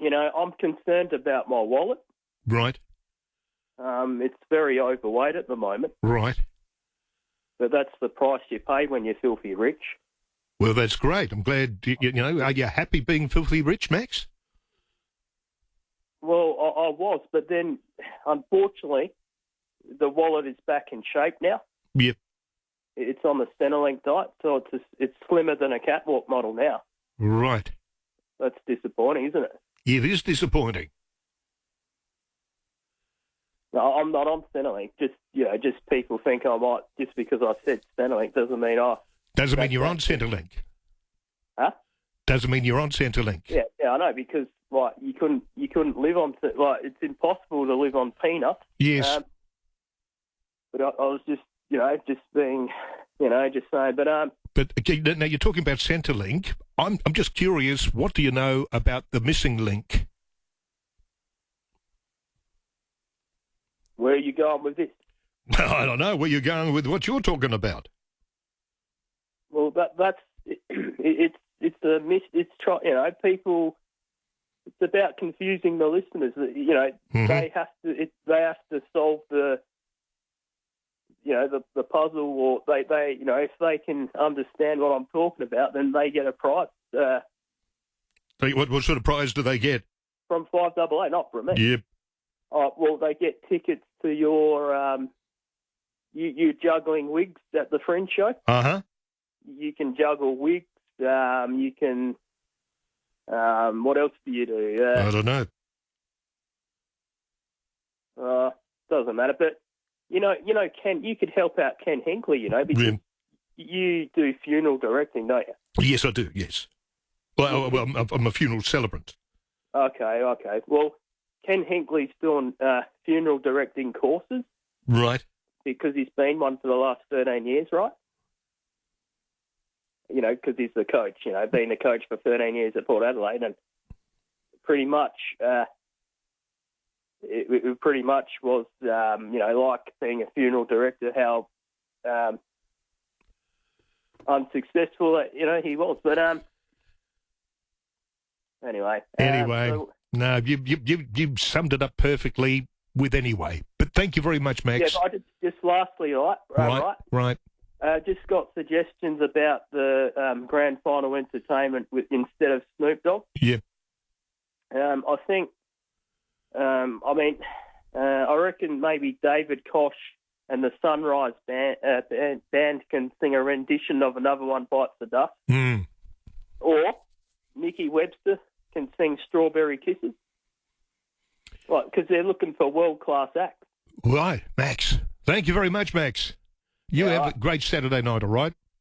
I'm concerned about my wallet. Right, It's very overweight at the moment, right. but that's the price you pay when you're filthy rich. Well, that's great. I'm glad, are you happy being filthy rich, Max? Well, I was, but then, unfortunately, the wallet is back in shape now. Yep. It's on the Centrelink diet, so it's slimmer than a catwalk model now. Right. That's disappointing, isn't it? It is disappointing. No, I'm not on Centrelink. Just people think I might, just because I said Centrelink doesn't mean Doesn't mean you're on Centrelink. Huh? Doesn't mean you're on Centrelink. Yeah, I know, because you couldn't live on, it's impossible to live on peanuts. Yes. But I was just being, just saying. But okay, now you're talking about Centrelink. I'm just curious. What do you know about the missing link? Where are you going with this? I don't know where you're going with what you're talking about. Well, that's it's a miss. People. It's about confusing the listeners. Mm-hmm. They have to solve the puzzle, or they if they can understand what I'm talking about, then they get a prize. What sort of prize do they get? From 5AA, not from me. Yep. Well, they get tickets to your you juggling wigs at the Fringe show. Uh-huh. You can juggle wigs. You can. What else do you do? I don't know. Doesn't matter, but Ken, you could help out Ken Hinckley, because you do funeral directing, don't you? Yes, I do. Yes. Well, I'm a funeral celebrant. Okay. Well, Ken Hinckley's doing funeral directing courses. Right. Because he's been one for the last 13 years, right? Because he's the coach, been the coach for 13 years at Port Adelaide, and pretty much, it pretty much was, like being a funeral director, how unsuccessful, he was. But anyway. No, you summed it up perfectly with anyway. But thank you very much, Max. Yeah, but just lastly, Right. Just got suggestions about the grand final entertainment instead of Snoop Dogg. Yeah. I think, I reckon maybe David Koch and the Sunrise band can sing a rendition of Another One Bites the Dust. Mm. Or Mickey Webster can sing Strawberry Kisses. Right, because they're looking for world-class acts. Right, Max. Thank you very much, Max. You have a great Saturday night, all right?